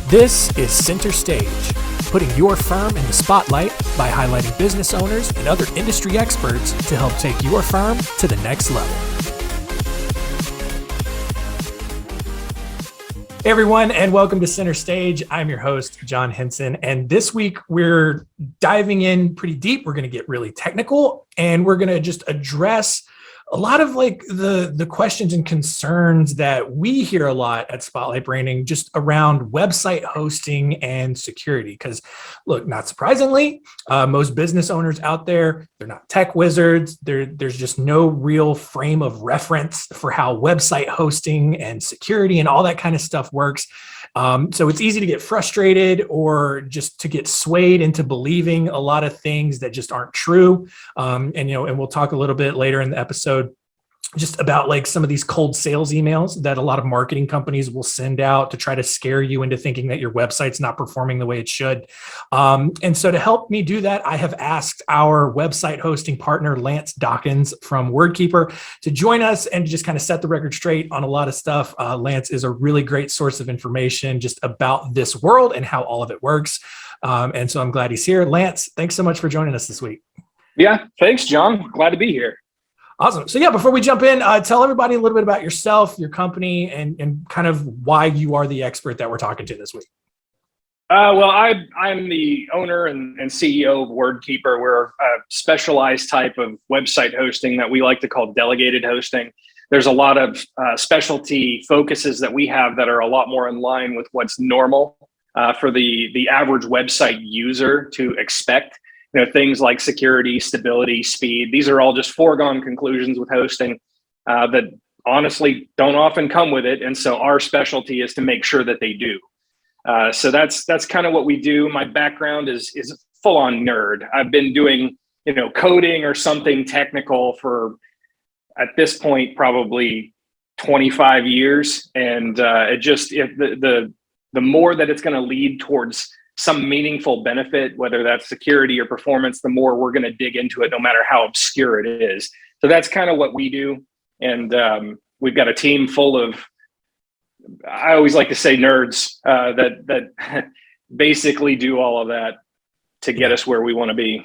This is Center Stage, putting your firm in the spotlight by highlighting business owners and other industry experts to help take your firm to the next level. Hey everyone, and welcome to Center Stage. I'm your host, John Henson, and this week we're diving in pretty deep. We're going to get really technical, and we're going to just address a lot of the questions and concerns that we hear a lot at Spotlight Branding just around website hosting and security. Because look, not surprisingly, most business owners out there, they're not tech wizards. There's just no real frame of reference for how website hosting and security and all that kind of stuff works. So it's easy to get frustrated or just to get swayed into believing a lot of things that just aren't true. And we'll talk a little bit later in the episode just about some of these cold sales emails that a lot of marketing companies will send out to try to scare you into thinking that your website's not performing the way it should. And so to help me do that, I have asked our website hosting partner, Lance Dockins from Wordkeeper, to join us and just kind of set the record straight on a lot of stuff. Lance is a really great source of information just about this world and how all of it works. And so I'm glad he's here. Lance, thanks so much for joining us this week. Yeah, thanks, John. Glad to be here. Awesome. So before we jump in, tell everybody a little bit about yourself, your company, and kind of why you are the expert that we're talking to this week. I'm the owner and CEO of Wordkeeper. We're a specialized type of website hosting that we like to call delegated hosting. There's a lot of specialty focuses that we have that are a lot more in line with what's normal for the average website user to expect. Things like security, stability, speed. These are all just foregone conclusions with hosting that honestly don't often come with it. And so our specialty is to make sure that they do. So that's kind of what we do. My background is full on nerd. I've been doing, coding or something technical for, at this point, probably 25 years. And the more that it's going to lead towards some meaningful benefit, whether that's security or performance, the more we're going to dig into it, no matter how obscure it is. So that's kind of what we do. And we've got a team full of, I always like to say, nerds that basically do all of that to get us where we want to be.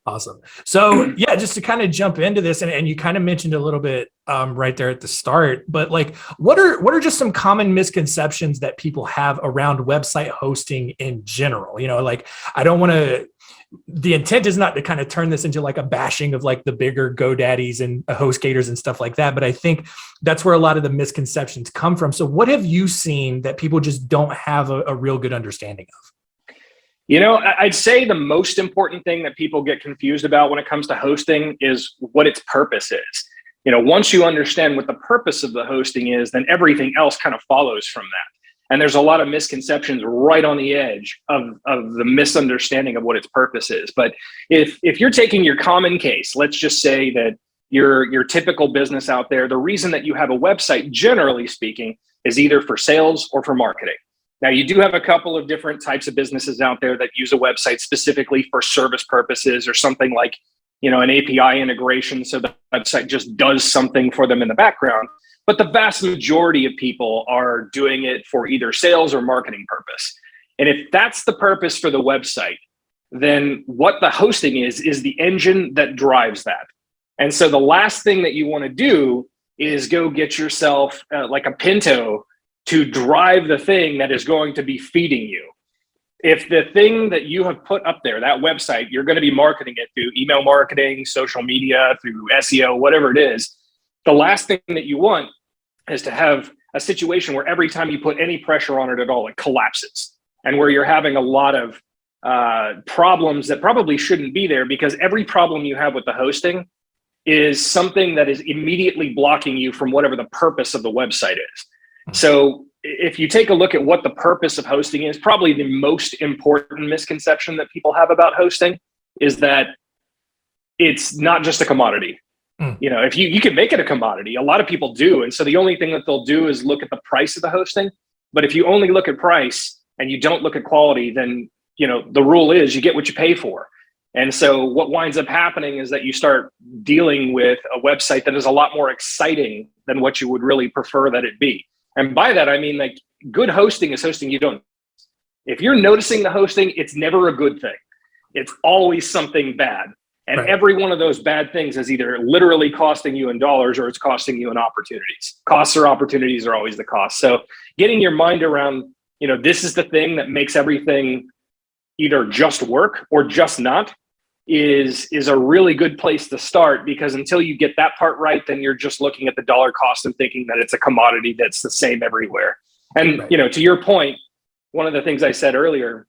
Awesome. So just to kind of jump into this, and you kind of mentioned a little bit right there at the start, but what are just some common misconceptions that people have around website hosting in general? I don't want to, the intent is not to kind of turn this into a bashing of the bigger GoDaddies and HostGators and stuff like that. But I think that's where a lot of the misconceptions come from. So what have you seen that people just don't have a real good understanding of? I'd say the most important thing that people get confused about when it comes to hosting is what its purpose is. Once you understand what the purpose of the hosting is, then everything else kind of follows from that. And there's a lot of misconceptions right on the edge of the misunderstanding of what its purpose is. But if you're taking your common case, let's just say that your typical business out there, the reason that you have a website, generally speaking, is either for sales or for marketing. Now, you do have a couple of different types of businesses out there that use a website specifically for service purposes or something like, an API integration. So the website just does something for them in the background. But the vast majority of people are doing it for either sales or marketing purpose. And if that's the purpose for the website, then what the hosting is the engine that drives that. And so the last thing that you want to do is go get yourself like a Pinto to drive the thing that is going to be feeding you. If the thing that you have put up there, that website, you're going to be marketing it through email marketing, social media, through SEO, whatever it is, the last thing that you want is to have a situation where every time you put any pressure on it at all, it collapses, and where you're having a lot of problems that probably shouldn't be there, because every problem you have with the hosting is something that is immediately blocking you from whatever the purpose of the website is. So if you take a look at what the purpose of hosting is, probably the most important misconception that people have about hosting is that it's not just a commodity. If you can make it a commodity, a lot of people do. And so the only thing that they'll do is look at the price of the hosting. But if you only look at price and you don't look at quality, then, the rule is you get what you pay for. And so what winds up happening is that you start dealing with a website that is a lot more exciting than what you would really prefer that it be. And by that, I mean, good hosting is hosting you don't If you're noticing the hosting, it's never a good thing. It's always something bad. And Right. every one of those bad things is either literally costing you in dollars or it's costing you in opportunities. Costs or opportunities are always the cost. So getting your mind around, this is the thing that makes everything either just work or just not is a really good place to start, because until you get that part right, then you're just looking at the dollar cost and thinking that it's a commodity that's the same everywhere. And, Right. to your point, one of the things I said earlier,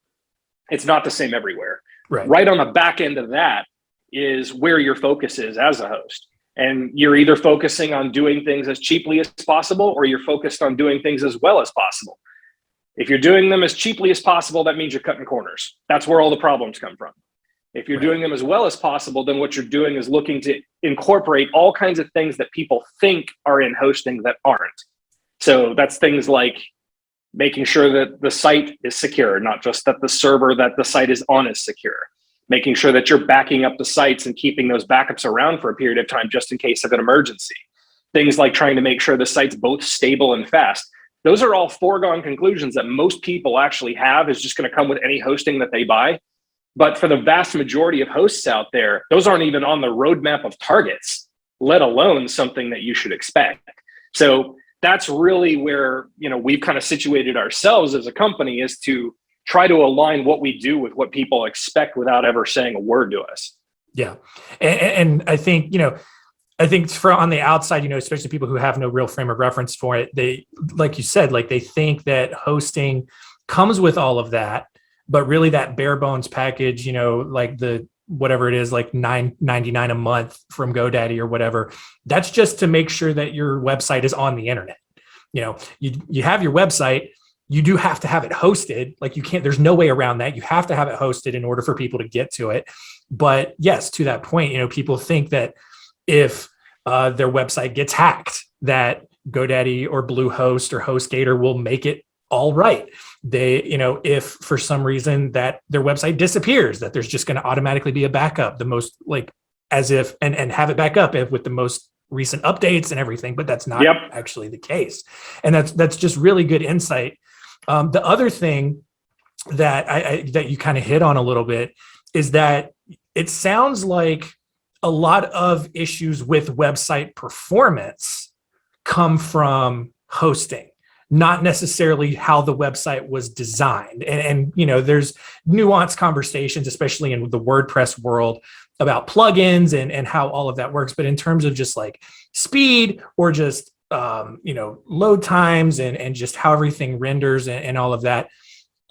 it's not the same everywhere. Right. Right on the back end of that is where your focus is as a host. And you're either focusing on doing things as cheaply as possible, or you're focused on doing things as well as possible. If you're doing them as cheaply as possible, that means you're cutting corners. That's where all the problems come from. If you're doing them as well as possible, then what you're doing is looking to incorporate all kinds of things that people think are in hosting that aren't. So that's things like making sure that the site is secure, not just that the server that the site is on is secure. Making sure that you're backing up the sites and keeping those backups around for a period of time just in case of an emergency. Things like trying to make sure the site's both stable and fast. Those are all foregone conclusions that most people actually have is just going to come with any hosting that they buy. But for the vast majority of hosts out there, those aren't even on the roadmap of targets, let alone something that you should expect. So that's really where, we've kind of situated ourselves as a company, is to try to align what we do with what people expect without ever saying a word to us. Yeah. And I think, for on the outside, especially people who have no real frame of reference for it, they, like you said, like they think that hosting comes with all of that, but really that bare bones package, like the, whatever it is, like $9.99 a month from GoDaddy or whatever, that's just to make sure that your website is on the internet. You have your website, you do have to have it hosted. Like you can't, there's no way around that. You have to have it hosted in order for people to get to it. But yes, to that point, people think that if their website gets hacked, that GoDaddy or Bluehost or HostGator will make it all right. They, if for some reason that their website disappears, that there's just going to automatically be a backup, the most like as if, and have it back up with the most recent updates and everything, but that's not actually the case. And that's just really good insight. The other thing that that you kind of hit on a little bit is that it sounds like a lot of issues with website performance come from hosting, not necessarily how the website was designed. And there's nuanced conversations, especially in the WordPress world, about plugins and how all of that works. But in terms of just like speed or just load times and just how everything renders and all of that,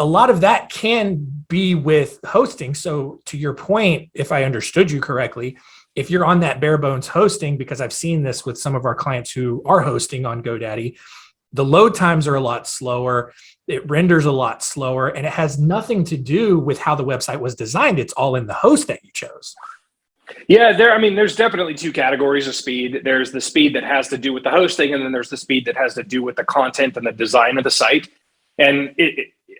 a lot of that can be with hosting. So to your point, if I understood you correctly, if you're on that bare bones hosting, because I've seen this with some of our clients who are hosting on GoDaddy, the load times are a lot slower, it renders a lot slower, and it has nothing to do with how the website was designed. It's all in the host that you chose. Yeah, there's definitely two categories of speed. There's the speed that has to do with the hosting, and then there's the speed that has to do with the content and the design of the site. And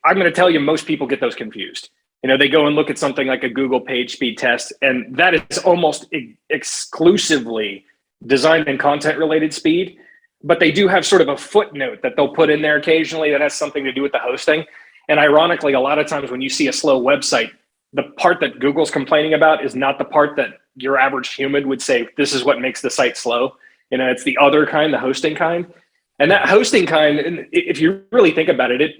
I'm going to tell you, most people get those confused. They go and look at something like a Google page speed test, and that is almost exclusively design and content related speed. But they do have sort of a footnote that they'll put in there occasionally that has something to do with the hosting. And ironically, a lot of times when you see a slow website, the part that Google's complaining about is not the part that your average human would say, this is what makes the site slow. It's the other kind, the hosting kind. And that hosting kind, if you really think about it,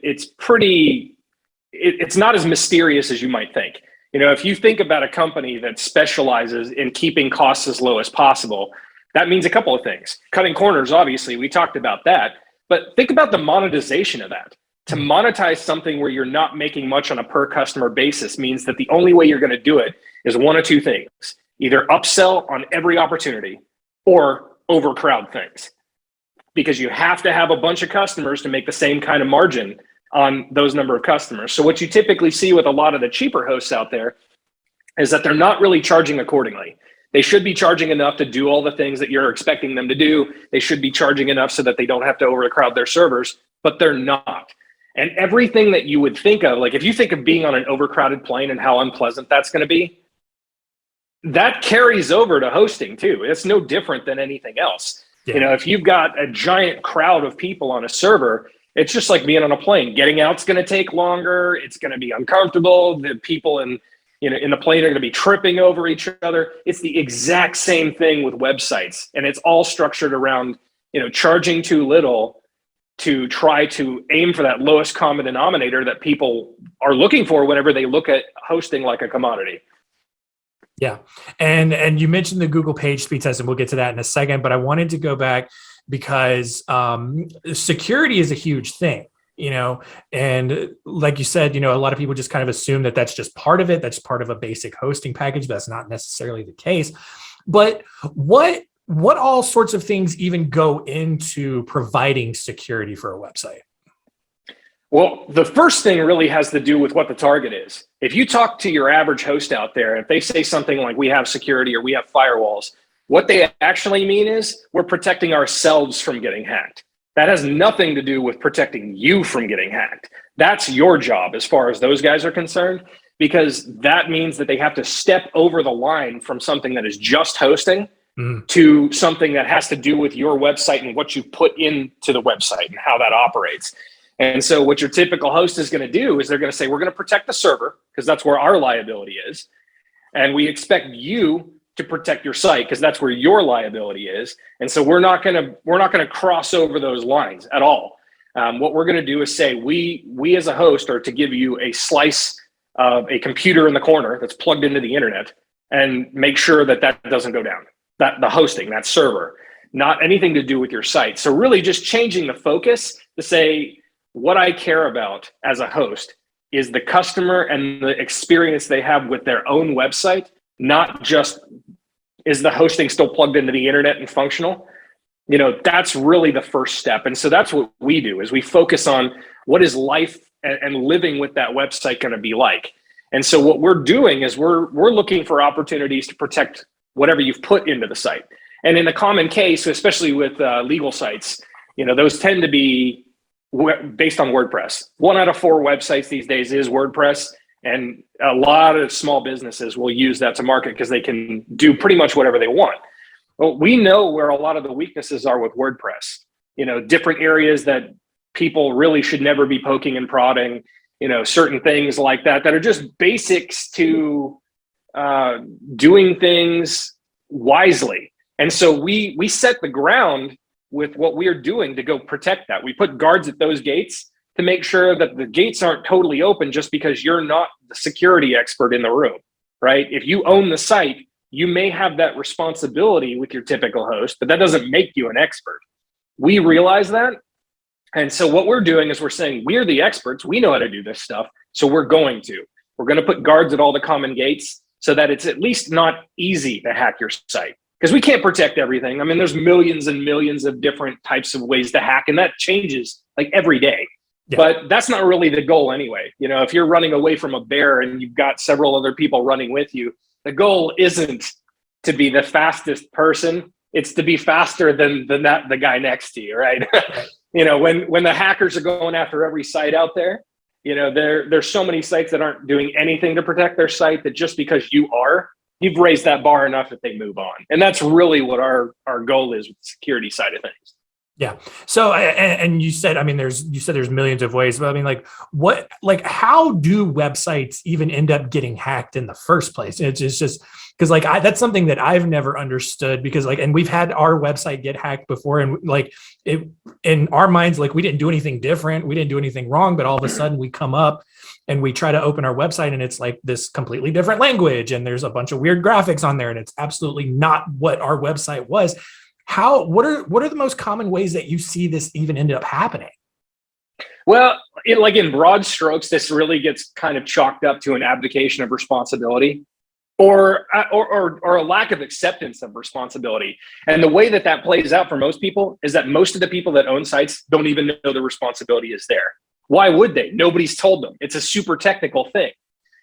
it's not as mysterious as you might think. If you think about a company that specializes in keeping costs as low as possible, that means a couple of things. Cutting corners, obviously, we talked about that. But think about the monetization of that. To monetize something where you're not making much on a per customer basis means that the only way you're going to do it is one of two things: either upsell on every opportunity or overcrowd things, because you have to have a bunch of customers to make the same kind of margin on those number of customers. So what you typically see with a lot of the cheaper hosts out there is that they're not really charging accordingly. They should be charging enough to do all the things that you're expecting them to do. They should be charging enough so that they don't have to overcrowd their servers, but they're not. And everything that you would think of, like if you think of being on an overcrowded plane and how unpleasant that's going to be, that carries over to hosting too. It's no different than anything else. Yeah. If you've got a giant crowd of people on a server, It's just like being on a plane. Getting out's going to take longer. It's going to be uncomfortable. The people in the plane are going to be tripping over each other. It's the exact same thing with websites, and it's all structured around charging too little to try to aim for that lowest common denominator that people are looking for whenever they look at hosting like a commodity. Yeah. And you mentioned the Google page speed test, and we'll get to that in a second, but I wanted to go back because security is a huge thing, and like you said, a lot of people just kind of assume that that's just part of it. That's part of a basic hosting package. That's not necessarily the case. But what all sorts of things even go into providing security for a website? Well, the first thing really has to do with what the target is. If you talk to your average host out there, if they say something like we have security or we have firewalls, what they actually mean is we're protecting ourselves from getting hacked. That has nothing to do with protecting you from getting hacked. That's your job as far as those guys are concerned, because that means that they have to step over the line from something that is just hosting to something that has to do with your website and what you put into the website and how that operates. And so what your typical host is going to do is they're going to say, we're going to protect the server because that's where our liability is. And we expect you to protect your site because that's where your liability is. And so we're not going to cross over those lines at all. What we're going to do is say, we as a host are to give you a slice of a computer in the corner that's plugged into the internet and make sure that doesn't go down. That the hosting, that server, not anything to do with your site. So really just changing the focus to say, what I care about as a host is the customer and the experience they have with their own website, not just is the hosting still plugged into the internet and functional. That's really the first step. And so that's what we do is we focus on what is life and living with that website going to be like. And so what we're doing is we're looking for opportunities to protect whatever you've put into the site. And in the common case, especially with legal sites, those tend to be based on WordPress. 1 out of 4 websites these days is WordPress. And a lot of small businesses will use that to market because they can do pretty much whatever they want. Well, we know where a lot of the weaknesses are with WordPress, different areas that people really should never be poking and prodding, certain things like that are just basics to doing things wisely. And so we set the ground with what we are doing to go protect that. We put guards at those gates to make sure that the gates aren't totally open just because you're not the security expert in the room, right? If you own the site, you may have that responsibility with your typical host, but that doesn't make you an expert. We realize that. And so what we're doing is we're saying, we're the experts. We know how to do this stuff. So we're going to put guards at all the common gates so that it's at least not easy to hack your site. Because we can't protect everything. I mean, there's millions and millions of different types of ways to hack, and that changes like every day. Yeah. But that's not really the goal anyway. If you're running away from a bear and you've got several other people running with you, the goal isn't to be the fastest person. It's to be faster than the guy next to you, right? When the hackers are going after every site out there, there's so many sites that aren't doing anything to protect their site that just because you've raised that bar enough that they move on. And that's really what our goal is with the security side of things. Yeah. So, and you said, there's millions of ways, but how do websites even end up getting hacked in the first place? It's just because that's something that I've never understood because and we've had our website get hacked before. And in our minds, we didn't do anything different. We didn't do anything wrong, but all of a sudden we come up and we try to open our website and it's this completely different language. And there's a bunch of weird graphics on there and it's absolutely not what our website was. What are the most common ways that you see this even ended up happening? Well, in broad strokes, this really gets kind of chalked up to an abdication of responsibility or a lack of acceptance of responsibility. And the way that plays out for most people is that most of the people that own sites don't even know the responsibility is there. Why would they? Nobody's told them. It's a super technical thing.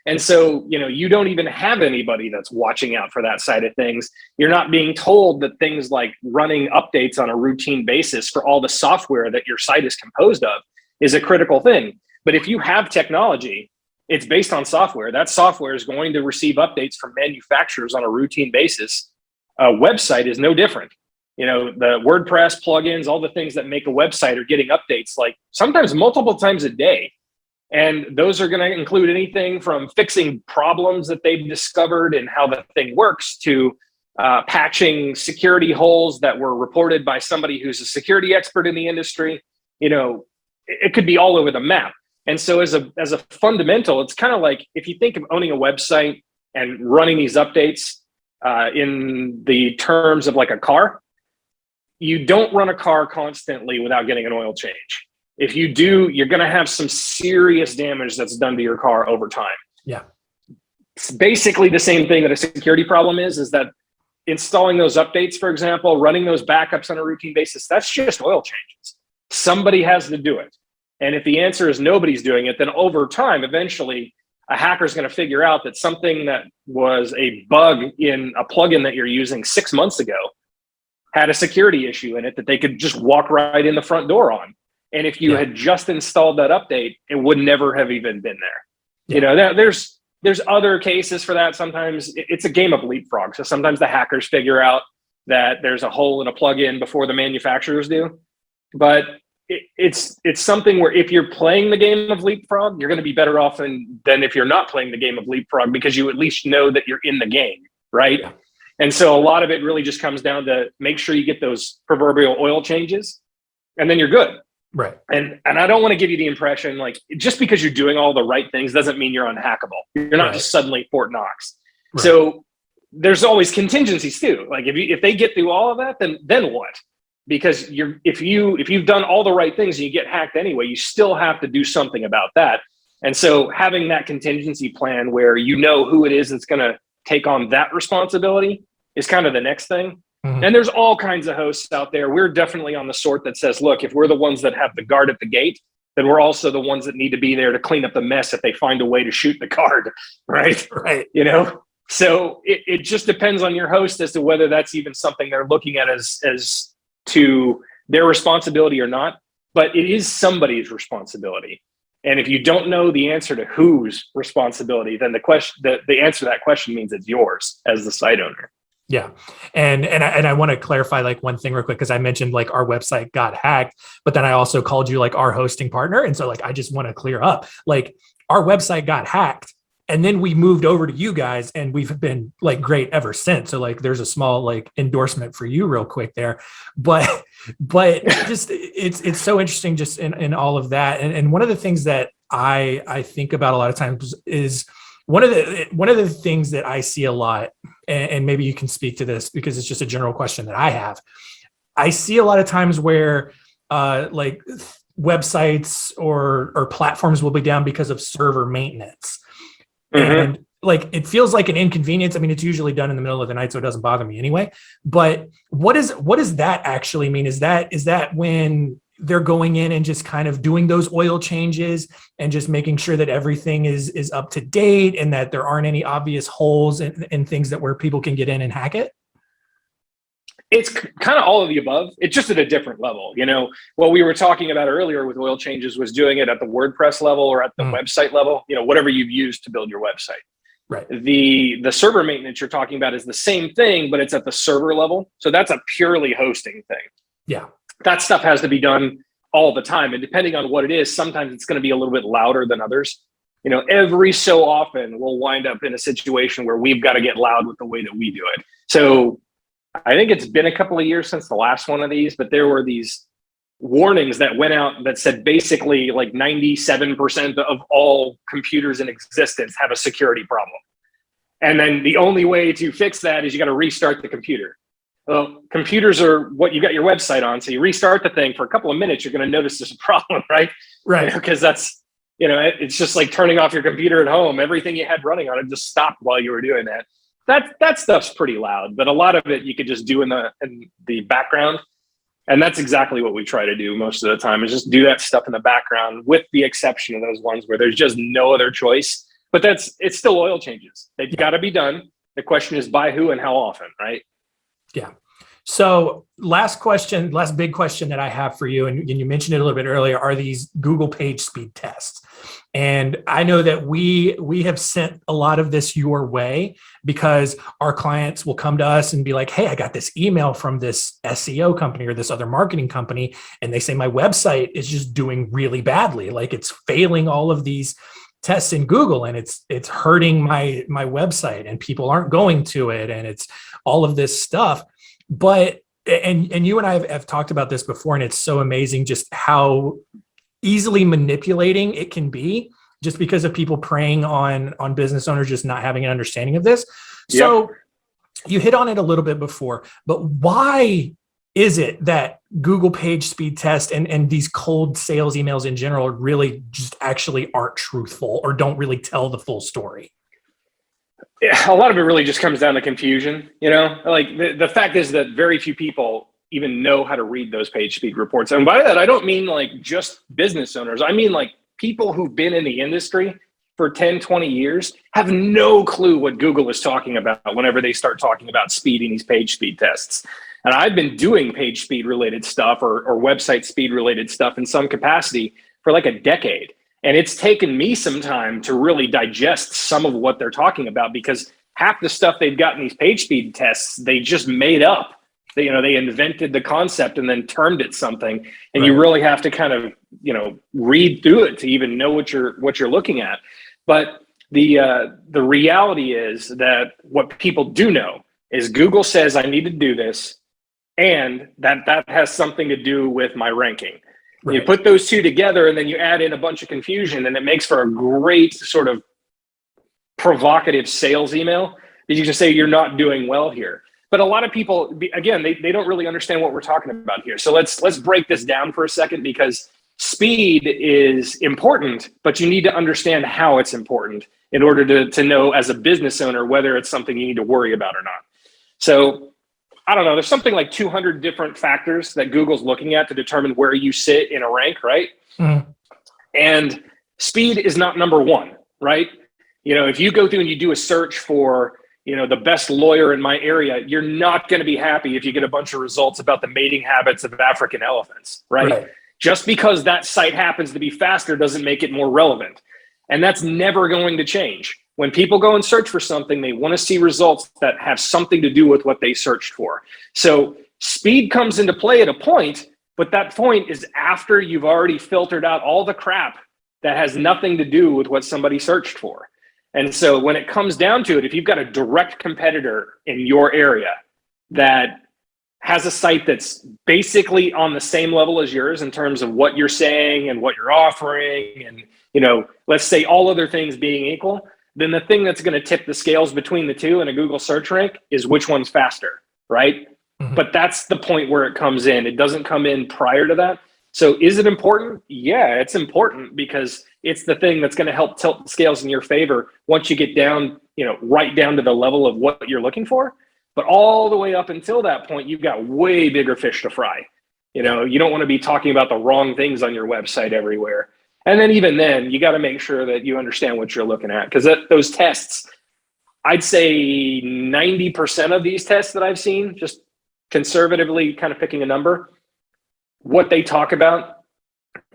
And so, you don't even have anybody that's watching out for that side of things. You're not being told that things like running updates on a routine basis for all the software that your site is composed of is a critical thing. But if you have technology, it's based on software. That software is going to receive updates from manufacturers on a routine basis. A website is no different. The WordPress plugins, all the things that make a website are getting updates like sometimes multiple times a day. And those are going to include anything from fixing problems that they've discovered and how the thing works to patching security holes that were reported by somebody who's a security expert in the industry. It could be all over the map. And so as a fundamental, it's kind of like if you think of owning a website and running these updates in the terms of like a car, you don't run a car constantly without getting an oil change. If you do, you're going to have some serious damage that's done to your car over time. Yeah. It's basically the same thing that a security problem is that installing those updates, for example, running those backups on a routine basis, that's just oil changes. Somebody has to do it. And if the answer is nobody's doing it, then over time, eventually a hacker is going to figure out that something that was a bug in a plugin that you're using 6 months ago had a security issue in it that they could just walk right in the front door on. And if you had just installed that update, it would never have even been there. Yeah. There's other cases for that. Sometimes it's a game of leapfrog. So sometimes the hackers figure out that there's a hole in a plugin before the manufacturers do. But it's something where if you're playing the game of leapfrog, you're going to be better off than if you're not playing the game of leapfrog, because you at least know that you're in the game, right? Yeah. And so a lot of it really just comes down to make sure you get those proverbial oil changes, and then you're good. Right. And I don't want to give you the impression like just because you're doing all the right things doesn't mean you're unhackable. You're not just suddenly Fort Knox. Right. So there's always contingencies too. Like if they get through all of that, then what? Because if you've done all the right things and you get hacked anyway, you still have to do something about that. And so having that contingency plan where you know who it is that's going to take on that responsibility is kind of the next thing. Mm-hmm. And there's all kinds of hosts out there. We're definitely on the sort that says, look, if we're the ones that have the guard at the gate, then we're also the ones that need to be there to clean up the mess if they find a way to shoot the guard, right? Right. So it just depends on your host as to whether that's even something they're looking at as to their responsibility or not. But it is somebody's responsibility. And if you don't know the answer to whose responsibility, then the answer to that question means it's yours as the site owner. Yeah. And I want to clarify like one thing real quick, because I mentioned like our website got hacked, but then I also called you like our hosting partner. And so like, I just want to clear up, like our website got hacked and then we moved over to you guys and we've been like great ever since. So like, there's a small like endorsement for you real quick there, but just, it's so interesting just in all of that. And one of the things that I think about a lot of times is one of the things that I see a lot, and maybe you can speak to this because it's just a general question that I have. I see a lot of times where like websites or platforms will be down because of server maintenance. Mm-hmm. And like, it feels like an inconvenience. I mean, it's usually done in the middle of the night, so it doesn't bother me anyway. But what does that actually mean? Is that when they're going in and just kind of doing those oil changes and just making sure that everything is up to date and that there aren't any obvious holes and things that where people can get in and hack it? It's kind of all of the above. It's just at a different level. What we were talking about earlier with oil changes was doing it at the WordPress level or at the website level, whatever you've used to build your website. Right. The server maintenance you're talking about is the same thing, but it's at the server level. So that's a purely hosting thing. Yeah. That stuff has to be done all the time. And depending on what it is, sometimes it's going to be a little bit louder than others. Every so often we'll wind up in a situation where we've got to get loud with the way that we do it. So I think it's been a couple of years since the last one of these, but there were these warnings that went out that said basically like 97% of all computers in existence have a security problem. And then the only way to fix that is you got to restart the computer. Well, computers are what you got your website on. So you restart the thing for a couple of minutes, you're going to notice there's a problem, right? Right. Because that's, it's just like turning off your computer at home. Everything you had running on it just stopped while you were doing that. That stuff's pretty loud, but a lot of it you could just do in the background. And that's exactly what we try to do most of the time, is just do that stuff in the background, with the exception of those ones where there's just no other choice. But it's still oil changes. They've got to be done. The question is by who and how often, right? Yeah. So last big question that I have for you, and you mentioned it a little bit earlier, are these Google page speed tests. And I know that we have sent a lot of this your way because our clients will come to us and be like, hey, I got this email from this SEO company or this other marketing company, and they say my website is just doing really badly. Like it's failing all of these tests in Google, and it's hurting my website, and people aren't going to it, and it's all of this stuff. But and you and I have talked about this before, and it's so amazing just how easily manipulating it can be, just because of people preying on business owners just not having an understanding of this. Yep. So you hit on it a little bit before, but why is it that Google page speed test and these cold sales emails in general really just actually aren't truthful or don't really tell the full story? Yeah, a lot of it really just comes down to confusion. Like the fact is that very few people even know how to read those page speed reports. And by that, I don't mean like just business owners. I mean like people who've been in the industry for 10, 20 years have no clue what Google is talking about whenever they start talking about speeding these page speed tests. And I've been doing page speed related stuff or website speed related stuff in some capacity for like a decade. And it's taken me some time to really digest some of what they're talking about, because half the stuff they've got in these page speed tests, they just made up. They invented the concept and then termed it something. And right. You really have to kind of, read through it to even know what you're looking at. But the reality is that what people do know is Google says I need to do this, and that has something to do with my ranking. Right. You put those two together and then you add in a bunch of confusion, and it makes for a great sort of provocative sales email that you can say you're not doing well here. But a lot of people, again, they don't really understand what we're talking about here. So let's break this down for a second, because speed is important, but you need to understand how it's important in order to know as a business owner whether it's something you need to worry about or not. So I don't know, there's something like 200 different factors that Google's looking at to determine where you sit in a rank, right? Mm-hmm. And speed is not number one, right? If you go through and you do a search for, the best lawyer in my area, you're not going to be happy if you get a bunch of results about the mating habits of African elephants, right? Just because that site happens to be faster doesn't make it more relevant. And that's never going to change. When people go and search for something, they want to see results that have something to do with what they searched for. So speed comes into play at a point, but that point is after you've already filtered out all the crap that has nothing to do with what somebody searched for. And so when it comes down to it, if you've got a direct competitor in your area that has a site that's basically on the same level as yours in terms of what you're saying and what you're offering, and let's say all other things being equal, then the thing that's going to tip the scales between the two in a Google search rank is which one's faster, right? Mm-hmm. But that's the point where it comes in. It doesn't come in prior to that. So is it important? Yeah, it's important, because it's the thing that's going to help tilt the scales in your favor once you get down, right down to the level of what you're looking for. But all the way up until that point, you've got way bigger fish to fry. You don't want to be talking about the wrong things on your website everywhere. And then even then, you got to make sure that you understand what you're looking at, because those tests, I'd say 90% of these tests that I've seen, just conservatively kind of picking a number, what they talk about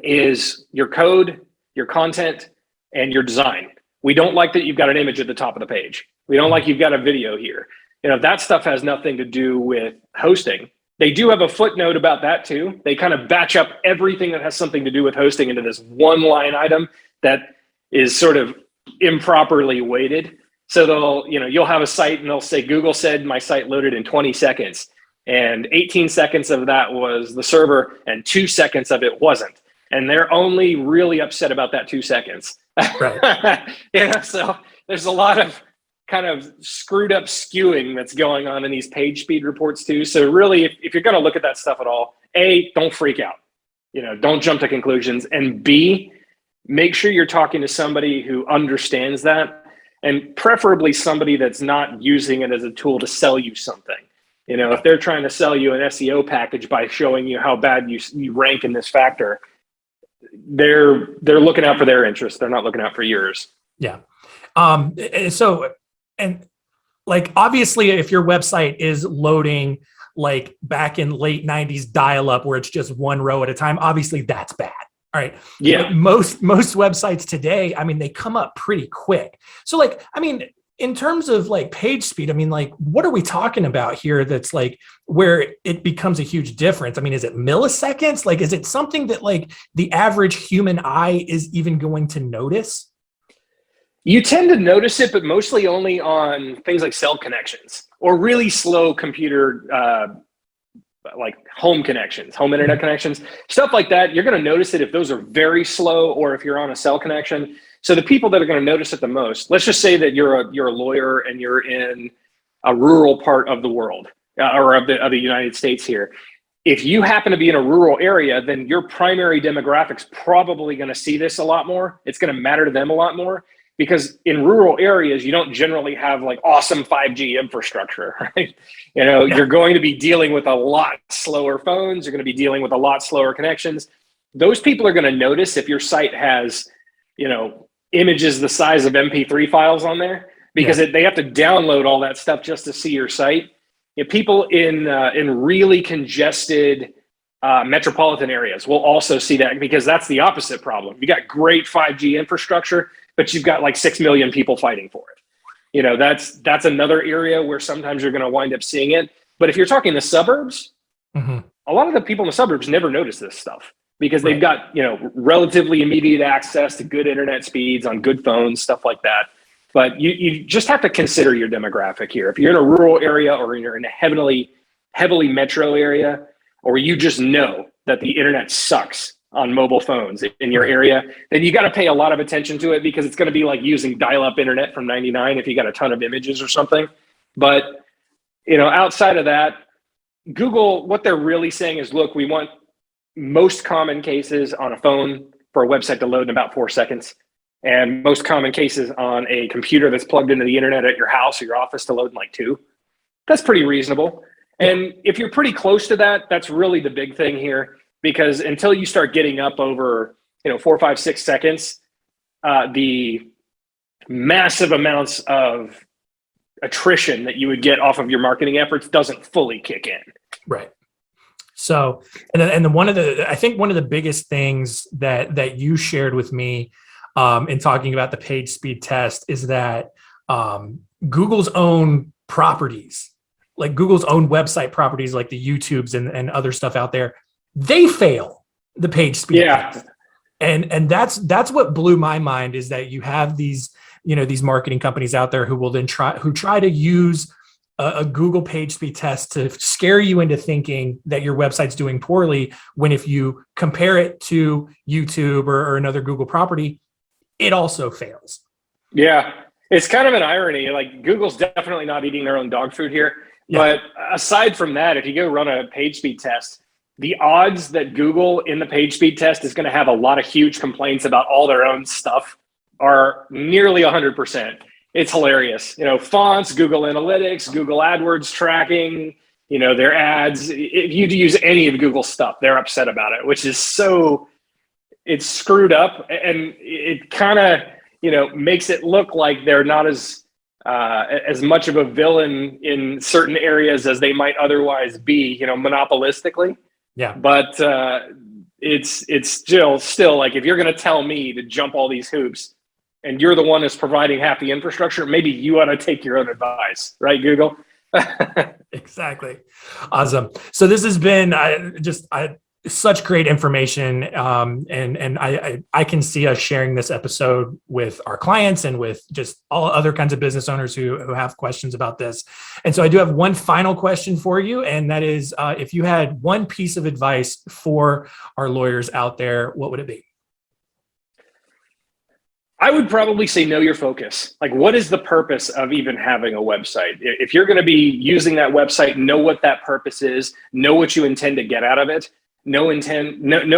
is your code, your content, and your design. We don't like that you've got an image at the top of the page. We don't like you've got a video here. That stuff has nothing to do with hosting. They do have a footnote about that too. They kind of batch up everything that has something to do with hosting into this one line item that is sort of improperly weighted. So you'll have a site and they'll say, Google said my site loaded in 20 seconds. And 18 seconds of that was the server and 2 seconds of it wasn't. And they're only really upset about that 2 seconds. Right. So there's a lot of kind of screwed up skewing that's going on in these page speed reports too. So really, if you're going to look at that stuff at all, A, don't freak out. Don't jump to conclusions. And B, make sure you're talking to somebody who understands that, and preferably somebody that's not using it as a tool to sell you something. If they're trying to sell you an SEO package by showing you how bad you rank in this factor, they're looking out for their interests. They're not looking out for yours. Yeah. And like, obviously, if your website is loading like back in late 90s dial up where it's just one row at a time, obviously that's bad. All right. Yeah. But most websites today, I mean, they come up pretty quick. So like, I mean, in terms of like page speed, I mean, like, what are we talking about here that's like where it becomes a huge difference? I mean, is it milliseconds? Like, is it something that like the average human eye is even going to notice? You tend to notice it, but mostly only on things like cell connections or really slow computer, like home connections, home internet connections, stuff like that. You're going to notice it if those are very slow or if you're on a cell connection. So the people that are going to notice it the most, let's just say that you're a lawyer and you're in a rural part of the world or of the United States here. If you happen to be in a rural area, then your primary demographic's probably going to see this a lot more. It's going to matter to them a lot more. Because in rural areas, you don't generally have like awesome 5G infrastructure, right? You're going to be dealing with a lot slower phones. You're going to be dealing with a lot slower connections. Those people are going to notice if your site has, images the size of MP3 files on there, because they have to download all that stuff just to see your site. People in really congested metropolitan areas will also see that, because that's the opposite problem. You got great 5G infrastructure, but you've got like 6 million people fighting for it. That's another area where sometimes you're going to wind up seeing it. But if you're talking the suburbs, a lot of the people in the suburbs never notice this stuff because they've got, relatively immediate access to good internet speeds on good phones, stuff like that. But you just have to consider your demographic here. If you're in a rural area or you're in a heavily metro area, or you just know that the internet sucks on mobile phones in your area, then you got to pay a lot of attention to it, because it's going to be like using dial-up internet from 99 if you got a ton of images or something. But, outside of that, Google, what they're really saying is, look, we want most common cases on a phone for a website to load in about 4 seconds, and most common cases on a computer that's plugged into the internet at your house or your office to load in like 2. That's pretty reasonable. And if you're pretty close to that, that's really the big thing here. Because until you start getting up over, 4, 5, 6 seconds, the massive amounts of attrition that you would get off of your marketing efforts doesn't fully kick in. Right. So, and then I think one of the biggest things that you shared with me in talking about the page speed test is that Google's own properties, like Google's own website properties, like the YouTubes and other stuff out there, they fail the page speed test. And that's what blew my mind, is that you have these marketing companies out there who will then try to use a Google page speed test to scare you into thinking that your website's doing poorly, when if you compare it to YouTube or another Google property, it also fails. Yeah, it's kind of an irony. Like, Google's definitely not eating their own dog food here. But aside from that, if you go run a page speed test, the odds that Google in the page speed test is going to have a lot of huge complaints about all their own stuff are nearly 100%. It's hilarious. Fonts, Google Analytics, Google AdWords tracking, their ads. If you use any of Google's stuff, they're upset about it, which is it's screwed up. And it kind of, makes it look like they're not as much of a villain in certain areas as they might otherwise be, monopolistically. Yeah. But it's still like, if you're going to tell me to jump all these hoops and you're the one that's providing half the infrastructure, maybe you ought to take your own advice, right, Google? Exactly. Awesome. So this has been such great information. And I can see us sharing this episode with our clients and with just all other kinds of business owners who have questions about this. And so I do have one final question for you. And that is, if you had one piece of advice for our lawyers out there, what would it be? I would probably say know your focus. Like, what is the purpose of even having a website? If you're going to be using that website, know what that purpose is, know what you intend to get out of it, know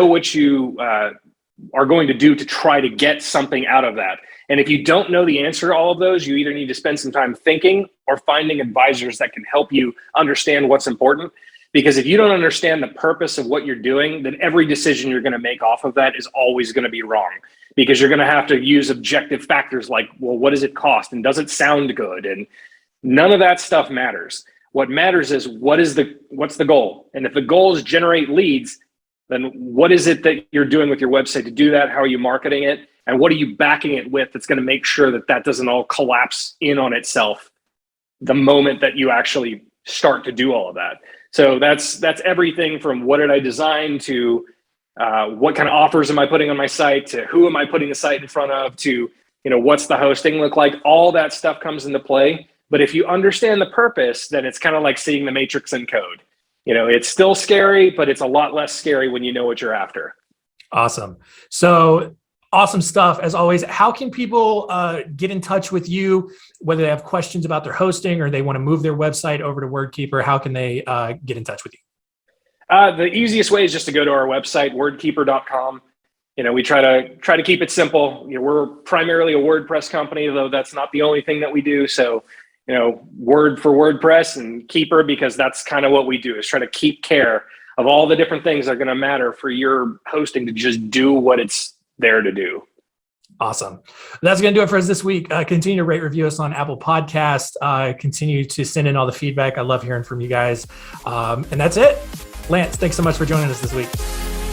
what you are going to do to try to get something out of that. And if you don't know the answer to all of those, you either need to spend some time thinking or finding advisors that can help you understand what's important. Because if you don't understand the purpose of what you're doing, then every decision you're going to make off of that is always going to be wrong. Because you're going to have to use objective factors like, well, what does it cost? And does it sound good? And none of that stuff matters. What matters is what's the goal? And if the goal is generate leads, then what is it that you're doing with your website to do that? How are you marketing it? And what are you backing it with that's going to make sure that that doesn't all collapse in on itself the moment that you actually start to do all of that? So that's everything from what did I design to what kind of offers am I putting on my site to who am I putting the site in front of to, what's the hosting look like? All that stuff comes into play. But if you understand the purpose, then it's kind of like seeing the matrix in code. It's still scary, but it's a lot less scary when you know what you're after. Awesome. So awesome stuff. As always, how can people get in touch with you, whether they have questions about their hosting or they want to move their website over to Wordkeeper? How can they get in touch with you? The easiest way is just to go to our website, wordkeeper.com. We try to keep it simple. We're primarily a WordPress company, though that's not the only thing that we do. So, Word for WordPress and Keeper, because that's kind of what we do, is try to keep care of all the different things that are going to matter for your hosting to just do what it's there to do. Awesome. That's going to do it for us this week. Continue to rate, review us on Apple Podcasts. Continue to send in all the feedback. I love hearing from you guys. And that's it. Lance, thanks so much for joining us this week.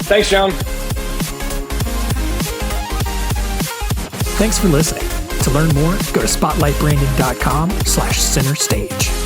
Thanks, John. Thanks for listening. To learn more, go to spotlightbranding.com/center stage.